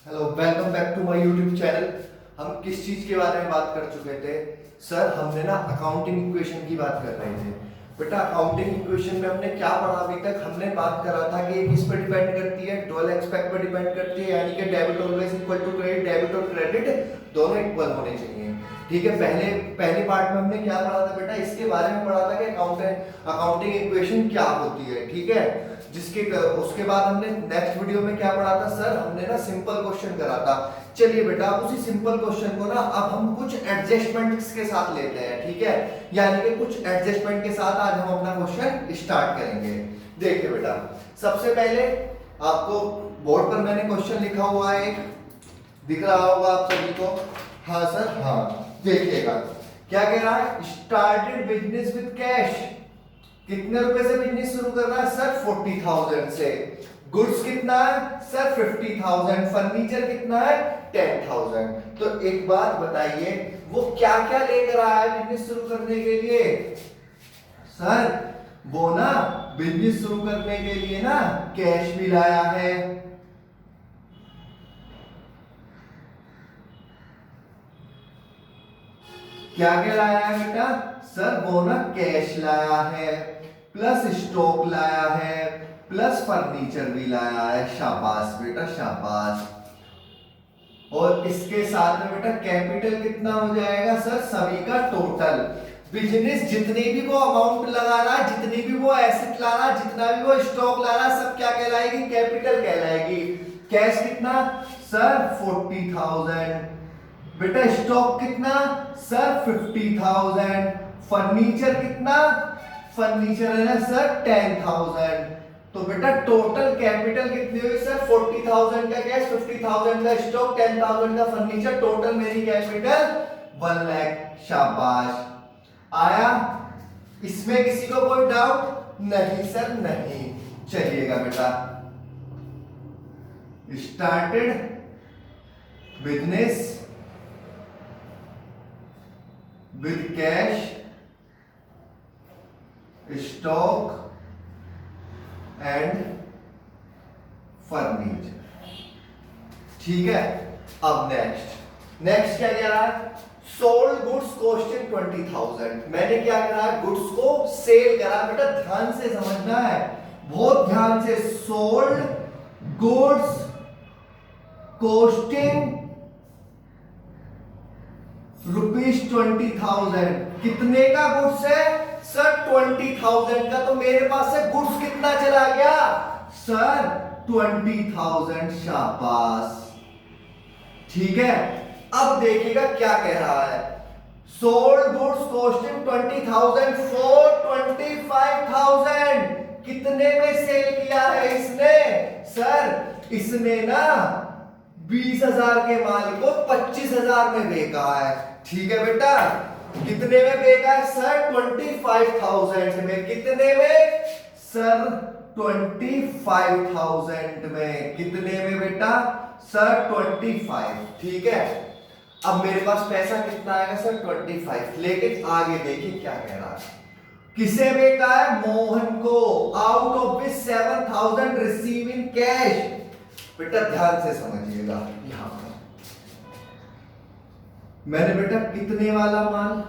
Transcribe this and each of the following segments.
Hello, welcome back to my YouTube channel. हम किस चीज के बारे में बात कर चुके थे सर? हमने ना अकाउंटिंग इक्वेशन की बात कर रहे थे। बेटा अकाउंटिंग इक्वेशन में हमने क्या पढ़ा अभी तक? हमने बात करा था कि किस पे डिपेंड करती है, डुअल एस्पेक्ट पे डिपेंड करती है, यानी कि debit always equal to credit, debit और क्रेडिट दोनों इक्वल होने चाहिए। ठीक है, पहले पार्ट में हमने क्या पढ़ा था बेटा? इसके बारे में पढ़ा था कि अकाउंटिंग इक्वेशन क्या होती है। ठीक है, जिसके उसके बाद हमने नेक्स्ट वीडियो में क्या पढ़ा था सर? हमने ना सिंपल क्वेश्चन करा था। चलिए बेटा, उसी सिंपल क्वेश्चन को ना अब हम कुछ एडजस्टमेंट्स के साथ लेते हैं। ठीक है, यानी कि कुछ एडजस्टमेंट के साथ आज हम अपना क्वेश्चन स्टार्ट करेंगे। देखिए बेटा, सबसे पहले आपको बोर्ड पर मैंने क्वेश्चन लिखा हुआ है, एक दिख रहा होगा आप सभी को। हाँ सर, हाँ देखिएगा क्या कह रहा है। Started business with cash. कितने रुपए से बिजनेस शुरू कर रहा है सर? 40,000 से। गुड्स कितना है सर? 50,000। फर्नीचर कितना है? 10,000। तो एक बात बताइए, वो क्या क्या लेकर आया है बिजनेस शुरू करने के लिए? सर वो ना बिजनेस शुरू करने के लिए ना कैश भी लाया है। क्या क्या लाया है बेटा? सर वो ना कैश लाया है, प्लस स्टॉक लाया है, प्लस फर्नीचर भी लाया है। शाबाश बेटा शाबाश। और इसके साथ में बेटा कैपिटल कितना हो जाएगा सर? सभी का टोटल बिजनेस जितनी भी वो अमाउंट लगा रहा है, जितनी भी वो एसेट ला रहा है, जितना भी वो स्टॉक ला रहा है, सब क्या कहलाएगी? कैपिटल कहलाएगी। कैश कितना सर? 40,000। बेटा स्टॉक कितना सर? 50,000। फर्नीचर कितना? फर्नीचर है ना सर 10,000। तो बेटा टोटल कैपिटल कितनी हुई सर? 40,000 का कैश, 50,000 का स्टॉक, 10,000 का फर्नीचर। टोटल मेरी कैपिटल 1 लाख। शाबाश। आया? इसमें किसी को कोई डाउट? नहीं सर नहीं। चलिएगा बेटा, started business with cash, stock and furniture। ठीक है, अब नेक्स्ट क्या कह रहा है? Sold goods costing 20,000। मैंने क्या करा? गुड्स को सेल करा। बेटा ध्यान से समझना है, बहुत ध्यान से। Sold goods costing ₹20,000। कितने का गुड्स है सर? 20,000 का। तो मेरे पास से गुड्स कितना चला गया सर? 20,000। शाबाश। ठीक है, अब देखिएगा क्या कह रहा है। Sold goods costing 20,000 for 25,000। कितने में सेल किया है इसने सर? इसने ना 20,000 के माल को 25,000 में बेचा है। ठीक है बेटा, कितने में बेचा है सर? 25,000 में। कितने में सर? 25,000 में। कितने में बेटा सर? 25। ठीक है, अब मेरे पास पैसा कितना आएगा सर? 25। लेकिन आगे देखिए क्या कह रहा है। किसे बेचा है? मोहन को। Out of this 7,000 receive in cash. बेटा ध्यान से समझिएगा, यहां पर मैंने बेटा कितने वाला माल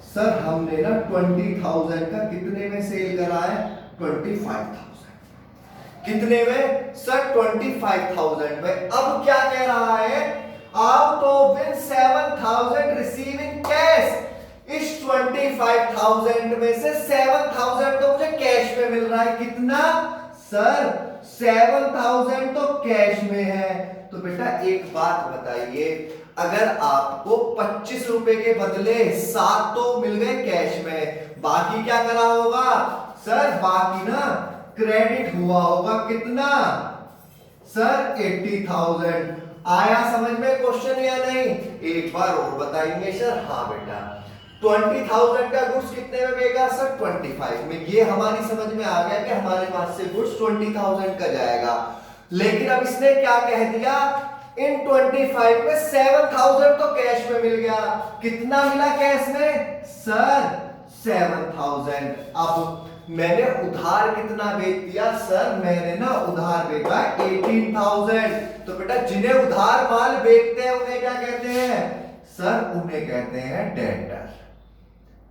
सर? हमने ना 20,000 का कितने में सेल करा है? 25,000। कितने में सर? 25,000 में। अब क्या कह रहा है? Out of in 7,000 receive in cash. इस 25,000 में से 7,000 तो मुझे कैश में मिल रहा है। कितना सर? 7,000 तो कैश में है। तो बेटा एक बात बताइए, अगर आपको 25 रुपए के बदले 7 तो मिल गए कैश में, बाकी क्या करा होगा सर? बाकी ना क्रेडिट हुआ होगा। कितना सर? 80,000। आया समझ में क्वेश्चन या नहीं? एक बार और बताएंगे सर। हाँ बेटा, 20,000 का गुड्स कितने में बेचा सर? 25 में। ये हमारी समझ में आ गया कि हमारे पास से गुड्स 20,000 का जाएगा। लेकिन अब इसने क्या कह दिया? इन 25 में 7,000 तो कैश में मिल गया। कितना मिला कैश में सर? 7,000। अब मैंने उधार कितना बेच दिया सर, मैंने ना उधार बेचा 18,000। तो बेटा जिन्हें उधार माल बेचते हैं उन्हें क्या कहते हैं सर, उन्हें कहते हैं डेटर।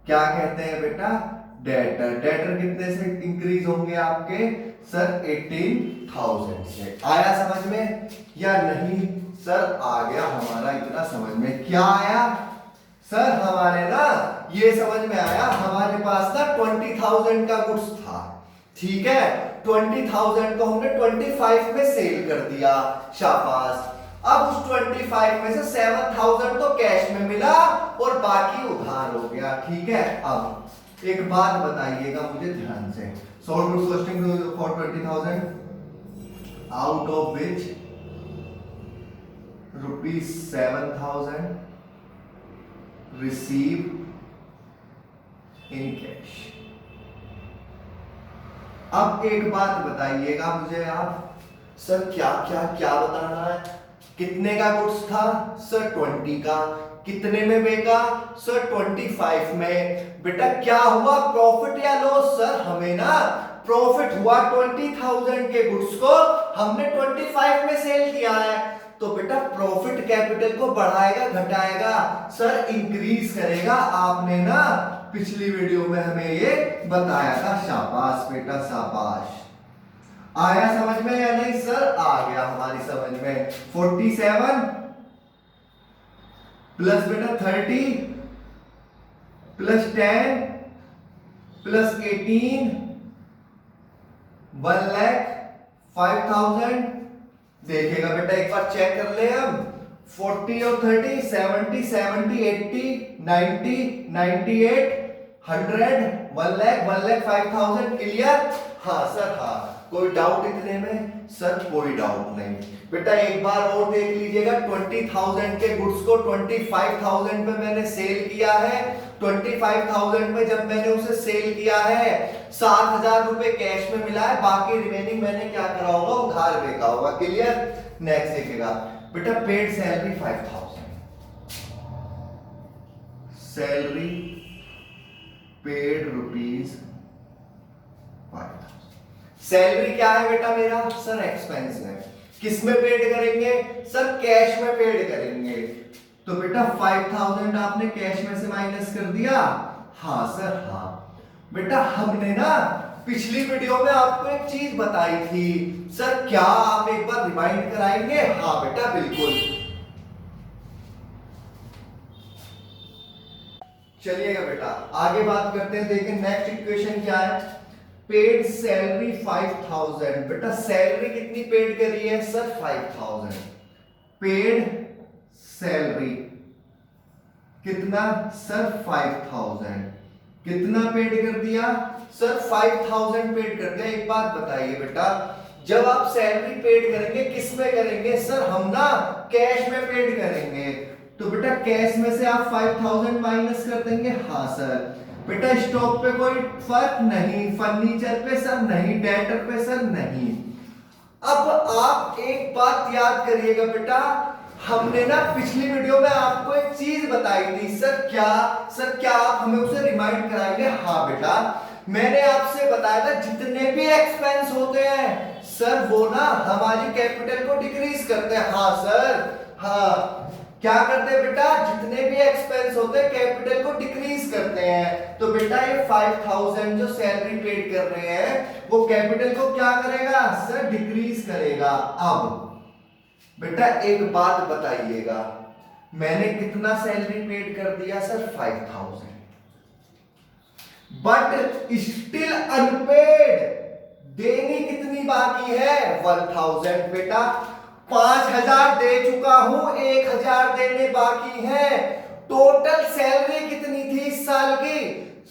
क्या कहते हैं बेटा, डेटर। डेटर कितने से इंक्रीज होंगे आपके सर, 18,000 से। आया समझ में या नहीं सर? आ गया हमारा इतना समझ में। क्या आया सर? हमारे ना ये समझ में आया, हमारे पास ना 20,000 का गुड्स था, ठीक है। 20,000 को हमने 25 में सेल कर दिया, शाबाश। अब उस 25 में से 7,000 तो कैश में मिला और बाकी उधार हो गया, ठीक है। अब एक बात बताइएगा मुझे ध्यान से, sold goods costing for 20,000 out of which rupees 7,000 receive in cash। अब एक बात बताइएगा मुझे आप, सर क्या क्या क्या बताना है? कितने का गुड्स था सर? 20 का। कितने में बेचा सर? 25 में। बेटा क्या हुआ, प्रॉफिट या लॉस? सर हमें ना प्रॉफिट हुआ, 20,000 के गुड्स को हमने 25 में सेल किया है। तो बेटा प्रॉफिट कैपिटल को बढ़ाएगा घटाएगा सर? इंक्रीज करेगा। आपने ना पिछली वीडियो में हमें ये बताया था, शाबाश बेटा शाबाश। आया समझ में या नहीं सर? आ गया हमारी समझ में। 47 प्लस बेटा 30 प्लस 10 प्लस 18 1,05,000। देखेगा बेटा एक बार चेक कर ले हम, 40 और 30 70 70 80 90 98 100 1,05,000। क्लियर? हाँ सर हाँ। कोई डाउट इतने में सर? कोई डाउट नहीं। बेटा एक बार और देख लीजिएगा, 20,000 के गुड्स को 25,000 में मैंने सेल किया है। 25,000 में जब मैंने उसे सेल किया है, 7,000 रुपए कैश में मिला है, बाकी रिमेनिंग मैंने क्या करा होगा, उधार बेचा होगा। क्लियर? नेक्स्ट देखिएगा बेटा, paid salary 5,000, salary paid rupees 5,000। Salary क्या है बेटा मेरा सर? एक्सपेंस है। किस में पेड करेंगे सर? कैश में पेड करेंगे। तो बेटा 5,000 आपने कैश में से माइनस कर दिया। हाँ सर हाँ। बेटा हमने ना पिछली वीडियो में आपको एक चीज बताई थी सर, क्या आप एक बार रिमाइंड कराएंगे? हाँ बेटा बिल्कुल। चलिएगा बेटा आगे बात करते हैं। देखिए नेक्स्ट इक्वेशन क्या है, पेड सैलरी 5,000। बेटा सैलरी कितनी पेड करी है सर? 5,000। पेड सैलरी कितना सर? 5,000। कितना पेड कर दिया सर? 5,000 पेड कर दिया। एक बात बताइए बेटा, जब आप सैलरी पेड करेंगे किस में करेंगे सर? हम ना कैश में पेड करेंगे। तो बेटा कैश में से आप 5,000 माइनस कर देंगे। हाँ सर। बेटा स्टॉक पे कोई फर्क नहीं, फर्नीचर पे सर नहीं, डेटर पे सर नहीं। अब आप एक बात याद करिएगा बेटा, हमने ना पिछली वीडियो में आपको एक चीज बताई थी सर। क्या सर? क्या आप हमें उसे रिमाइंड कराएंगे? हाँ बेटा, मैंने आपसे बताया था जितने भी एक्सपेंस होते हैं सर वो ना हमारी कैपिटल को डिक्रीज करते हैं। हाँ सर हाँ। क्या करते हैं बेटा? जितने भी एक्सपेंस होते हैं कैपिटल को डिक्रीज करते हैं। तो बेटा ये 5,000 जो सैलरी पेड कर रहे हैं वो कैपिटल को क्या करेगा सर? डिक्रीज करेगा। अब बेटा एक बात बताइएगा, मैंने कितना सैलरी पेड कर दिया सर? 5,000। बट स्टिल अनपेड, देनी कितनी बाकी है? 1,000। बेटा 5,000 दे चुका हूं, 1,000 देने बाकी है। टोटल सैलरी कितनी थी इस साल की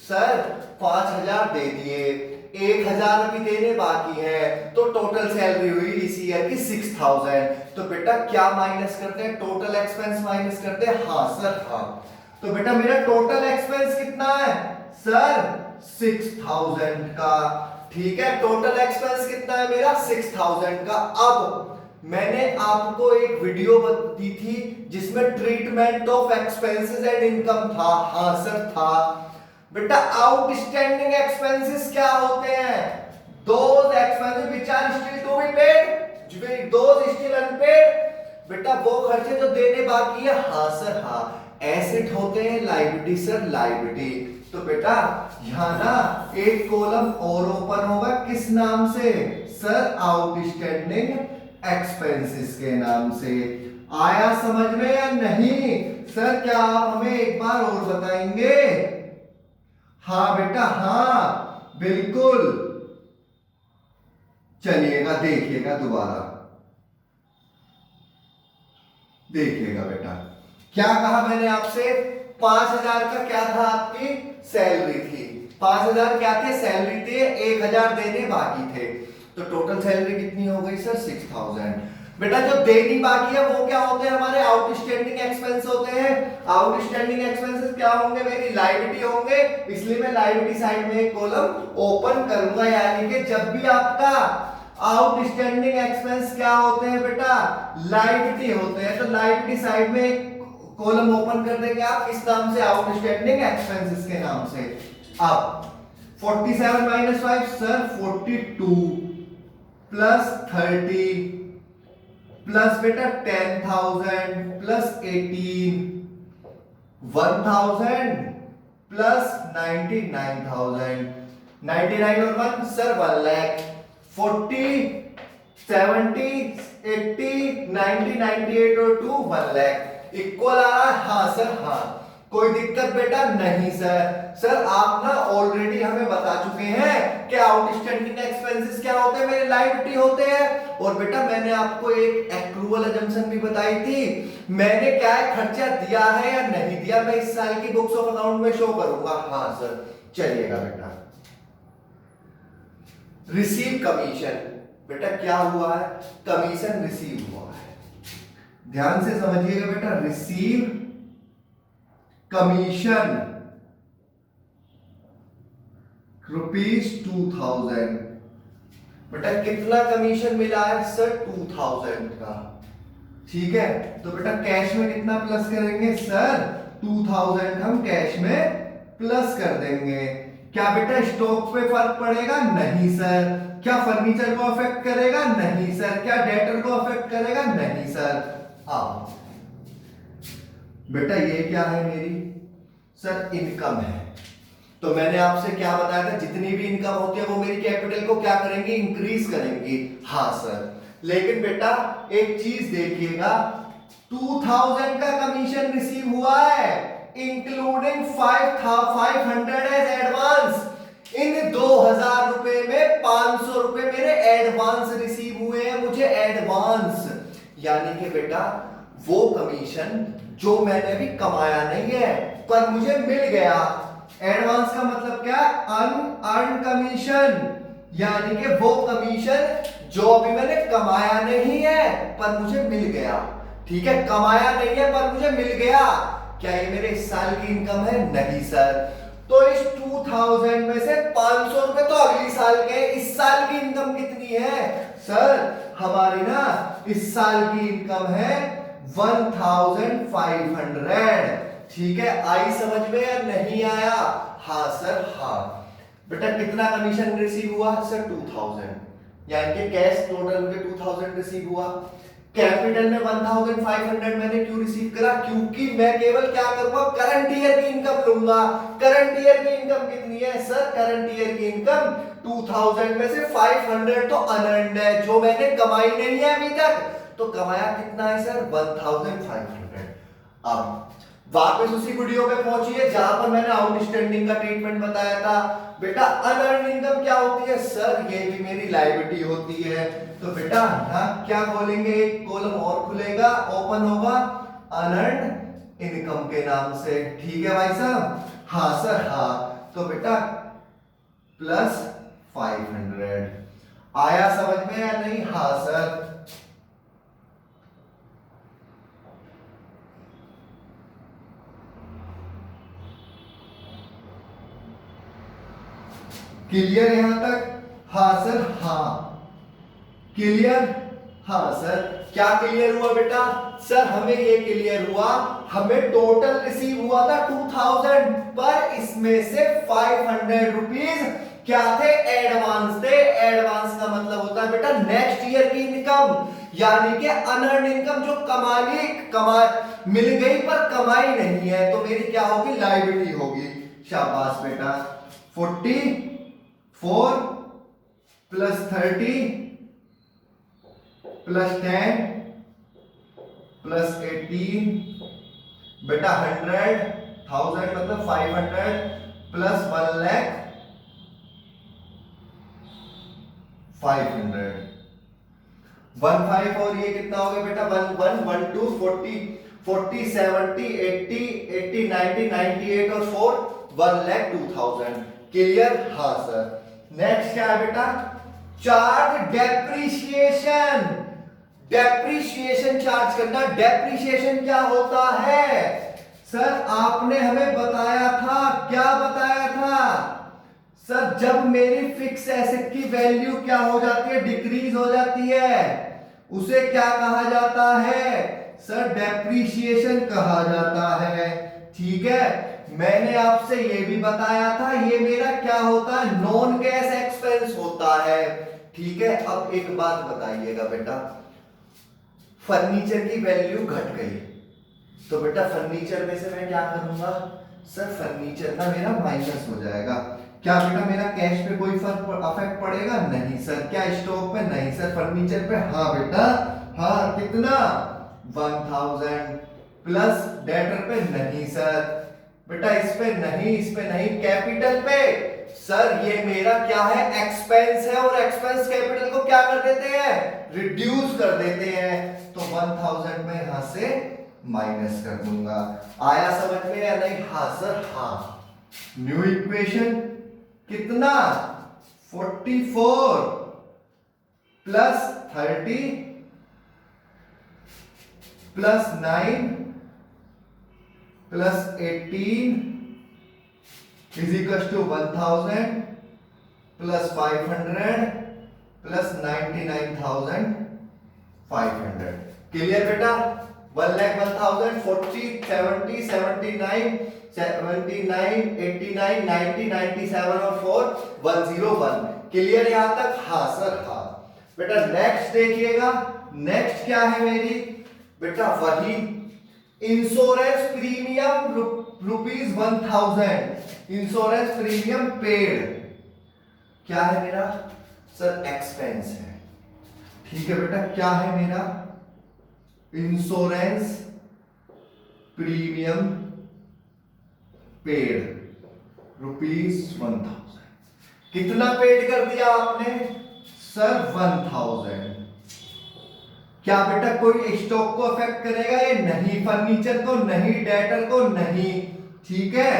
सर? 5,000 दे दिए, 1,000 अभी देने बाकी है, तो टोटल सैलरी हुई इस ईयर की 6,000। तो बेटा क्या माइनस करते हैं? टोटल एक्सपेंस माइनस करते हैं। हाँ सर हाँ। तो बेटा मेरा टोटल एक्सपेंस कितना है सर? 6,000 का। ठीक है, टोटल एक्सपेंस कितना है मेरा? 6,000 का। अब मैंने आपको एक वीडियो दी थी जिसमें treatment of expenses and income था। हाँ सर था। बेटा आउटस्टैंडिंग एक्सपेंसेस क्या होते हैं? Those expenses which are still to be paid, those still unpaid. बेटा वो खर्चे जो देने बाकी है। हाँ सर हाँ। एसेट होते हैं, लायबिलिटी सर लायबिलिटी। तो बेटा यहां ना एक कॉलम और ओपन होगा, किस नाम से? सर आउटस्टैंडिंग एक्सपेंसेस के नाम से। आया समझ में या नहीं? सर क्या आप हमें एक बार और बताएंगे? हाँ बेटा हाँ बिल्कुल। चलिएगा देखिएगा दोबारा, देखिएगा बेटा क्या कहा मैंने आपसे? 5,000 का क्या था? आपकी सैलरी थी। 5,000 क्या थे? सैलरी थी। 1,000 देने बाकी थे, तो टोटल सैलरी कितनी हो गई सर? 6,000। बेटा जो देनी बाकी है वो क्या होते हैं? हमारे आउटस्टैंडिंग एक्सपेंस होते हैं। आउटस्टैंडिंग एक्सपेंसेस क्या होंगे? मेरी लायबिलिटी होंगे, इसलिए मैं लायबिलिटी साइड में एक कॉलम ओपन करूंगा। यानी कि जब भी आपका आउटस्टैंडिंग एक्सपेंस क्या होते हैं बेटा? लायबिलिटी होते हैं, तो लायबिलिटी साइड में एक कॉलम ओपन कर देंगे आप, किस नाम से? आउटस्टैंडिंग एक्सपेंसेस के नाम से। अब 47 माइनस 5 सर 42 प्लस 30 प्लस बेटा 10,000 प्लस 18 1,000 प्लस 99,000। 99 और 1 सर 1 लाख। 40 70 80 90 98 और 2 1 लाख इक्वल आ रहा है। हाँ सर हाँ। कोई दिक्कत बेटा? नहीं सर। सर आप ना ऑलरेडी हमें बता चुके हैं कि आउटस्टैंडिंग एक्सपेंसेस क्या होते हैं? मेरे लायबिलिटी होते हैं। और बेटा मैंने आपको एक एक्रूअल अजम्पशन भी बताई थी। मैंने क्या है, खर्चा दिया है या नहीं दिया, मैं इस साल की बुक्स ऑफ अकाउंट में शो करूंगा। हाँ सर। चलिएगा बेटा, रिसीव कमीशन। बेटा क्या हुआ है? कमीशन रिसीव हुआ है। ध्यान से समझिएगा बेटा, रिसीव कमीशन ₹2,000। बेटा कितना कमीशन मिला है सर? 2,000 का। ठीक है, तो बेटा कैश में कितना प्लस करेंगे सर? 2,000 हम कैश में प्लस कर देंगे। क्या बेटा स्टॉक पे फर्क पड़ेगा? नहीं सर। क्या फर्नीचर को अफेक्ट करेगा? नहीं सर। क्या डेटर को अफेक्ट करेगा? नहीं सर। आओ बेटा ये क्या है मेरी? सर इनकम है। तो मैंने आपसे क्या बताया था? जितनी भी इनकम होती है वो मेरी कैपिटल को क्या करेंगी? इंक्रीज करेंगी। हाँ सर। लेकिन बेटा एक चीज देखिएगा, 2,000 का कमीशन रिसीव हुआ है, इंक्लूडिंग 500 एज एडवांस। इन 2,000 रुपए में 500 रुपए मेरे एडवांस रिसीव हुए हैं, मुझे एडवांस। यानी कि बेटा वो कमीशन जो मैंने भी कमाया नहीं है पर मुझे मिल गया। एडवांस का मतलब क्या? Unearned commission. यानी कि वो कमीशन जो अभी मैंने कमाया नहीं है पर मुझे मिल गया। ठीक है, कमाया नहीं है पर मुझे मिल गया। क्या ये मेरे इस साल की इनकम है? नहीं सर। तो इस 2,000 में से 500 रुपए तो अगली साल के। इस साल की इनकम कितनी है सर? हमारी ना इस साल की इनकम है 1,500। ठीक है, आई समझ में या नहीं आया? हाँ सर हाँ। बेटा कितना कमीशन रिसीव हुआ सर? 2,000। यानी कि कैश टोटल मुझे 2,000 रिसीव हुआ। कैपिटल में 1,500 मैंने क्यों रिसीव करा? क्योंकि मैं केवल क्या करूंगा? करंट ईयर की इनकम लूंगा। करंट ईयर की इनकम कितनी है सर? करंट ईयर की इनकम 2,000 में से 500 तो अनअर्न्ड है, जो मैंने कमाई नहीं है अभी तक। तो कमाया कितना है सर? 1,500। अब वापस उसी वीडियो पे पहुंचिए जहां पर मैंने आउटस्टैंडिंग का ट्रीटमेंट बताया था। बेटा अनअर्न्ड इनकम क्या होती है सर? ये भी मेरी लायबिलिटी होती है। तो बेटा यहां क्या खोलेंगे? एक कॉलम और खुलेगा, ओपन होगा अनअर्न्ड इनकम के नाम से। ठीक है भाई साहब? हाँ सर हाँ। तो बेटा प्लस 500 आया समझ में या नहीं? हाँ सर। क्लियर यहां तक? हाँ सर हाँ। क्लियर? हाँ सर। क्या क्लियर हुआ बेटा? सर हमें ये क्लियर हुआ, हमें टोटल रिसीव हुआ था 2000, पर इसमें से 500 रुपीज क्या थे? एडवांस थे। एडवांस का मतलब होता है बेटा नेक्स्ट ईयर की इनकम, यानी कि अनअर्न इनकम, जो मिल गई पर कमाई नहीं है, तो मेरी क्या होगी? लायबिलिटी होगी। शाबाश बेटा। 44 प्लस 30 प्लस 10 प्लस 18 बेटा 100,000 मतलब 500 प्लस 1 लाख 500 15 और ये कितना हो गया बेटा? 11 12 40 70 80 80 90 98 और 4 1,02,000। क्लियर? हाँ सर। नेक्स्ट क्या है बेटा? Charge depreciation. डेप्रीशिएशन चार्ज करना। डेप्रीशिएशन क्या होता है? सर आपने हमें बताया था, क्या बताया था? सर जब मेरी फिक्स एसेट की वैल्यू क्या हो जाती है? डिक्रीज हो जाती है, उसे क्या कहा जाता है? सर डेप्रीशिएशन कहा जाता है। ठीक है, मैंने आपसे ये भी बताया था, ये मेरा क्या होता है? नॉन कैश एक्सपेंस होता है। ठीक है, अब एक बात बताइएगा बेटा, फर्नीचर की वैल्यू घट गई, तो बेटा फर्नीचर में से मैं क्या करूंगा? सर फर्नीचर का मेरा माइनस हो जाएगा। क्या बेटा मेरा कैश पे कोई अफेक्ट पड़ेगा? नहीं सर। क्या स्टॉक पे? नहीं सर। फर्नीचर पे? हाँ बेटा। हाँ कितना? 1000 प्लस डेटर पे? नहीं सर बेटा, इस पे नहीं, इस पे नहीं। कैपिटल पे? सर ये मेरा क्या है? एक्सपेंस है, और एक्सपेंस कैपिटल को क्या कर देते हैं? रिड्यूस कर देते हैं। तो 1000 में यहां से माइनस कर दूंगा। आया समझ में या नहीं? हाँ सर हाँ। न्यू इक्वेशन कितना? 44 plus 30 plus 9 plus 18 is equal to 1000 plus 500 plus 99,500। Clear बेटा? 1,01,000 40 70 79 79 89 90 97 और 4 101। क्लियर यहां तक? हाँ सर हाँ। बेटा नेक्स्ट देखिएगा, नेक्स्ट क्या है मेरी? बेटा वही insurance premium rupees 1000। Insurance premium paid क्या है मेरा? सर एक्सपेंस है। ठीक है बेटा, क्या है मेरा? Insurance premium paid rupees 1000। कितना पेड कर दिया आपने? सर 1000। क्या बेटा कोई स्टॉक को अफेक्ट करेगा? ये नहीं। फर्नीचर को नहीं, डेटर को नहीं। ठीक है,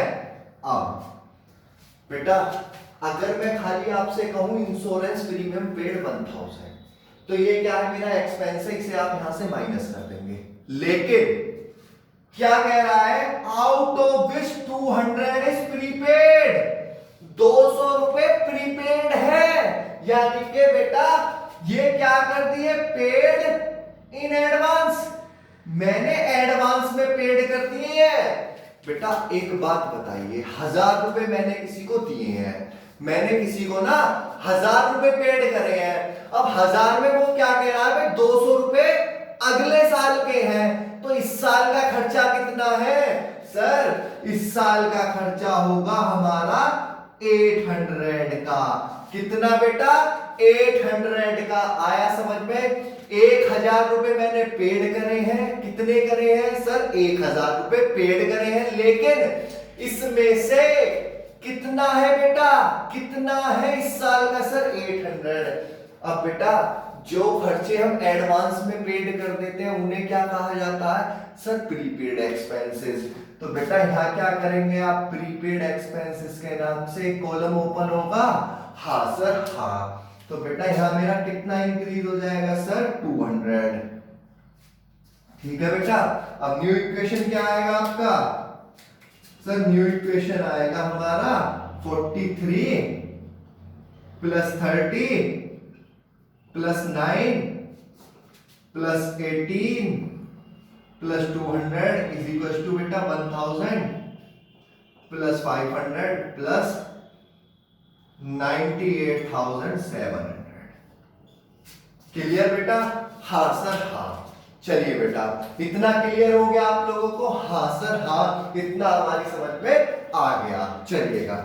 अब बेटा अगर मैं खाली आपसे कहूं इंश्योरेंस प्रीमियम पेड 1000, तो ये क्या है? मेरा एक्सपेंस है, इसे आप यहां से माइनस कर देंगे। लेकिन क्या कह रहा है? Out of which 200 is prepaid. 200 रुपए प्रीपेड है, यानी कि बेटा ये क्या कर दिए? Paid in advance. मैंने एडवांस में पेड कर दिए हैं। बेटा एक बात बताइए, 1000 रुपए मैंने किसी को दिए हैं, मैंने किसी को ना 1000 रुपए पेड करे हैं। अब 1000 में वो क्या कह रहा है? भाई 200 रुपए अगले साल के हैं, तो इस साल का खर्चा कितना है? सर इस साल का खर्चा होगा हमारा 800 का। कितना बेटा? 800 का। आया समझ में? 1000 रुपए मैंने पेड करे हैं। कितने करे हैं? सर 1000 रुपए पेड करे हैं, लेकिन इसमें से कितना है बेटा? कितना है इस साल का? सर 800। अब बेटा जो खर्चे हम एडवांस में पेड कर देते हैं उन्हें क्या कहा जाता है? Sir prepaid expenses. तो बेटा यहां क्या करेंगे आप? प्रीपेड एक्सपेंसेस के नाम से कॉलम ओपन होगा। हाँ सर हाँ। तो बेटा यहां मेरा कितना इंक्रीज हो जाएगा? सर 200। ठीक है बेटा, अब न्यू इक्वेशन क्या आएगा आपका? सर न्यू इक्वेशन आएगा हमारा 43 plus 30 plus 9 plus 18 plus 200 is equal to बेटा 1000 प्लस 500 प्लस 98,700। क्लियर बेटा? हाँ सर हाँ। चलिए बेटा, इतना क्लियर हो गया आप लोगों को? हाँ सर हाँ, इतना हमारी समझ में आ गया। चलिएगा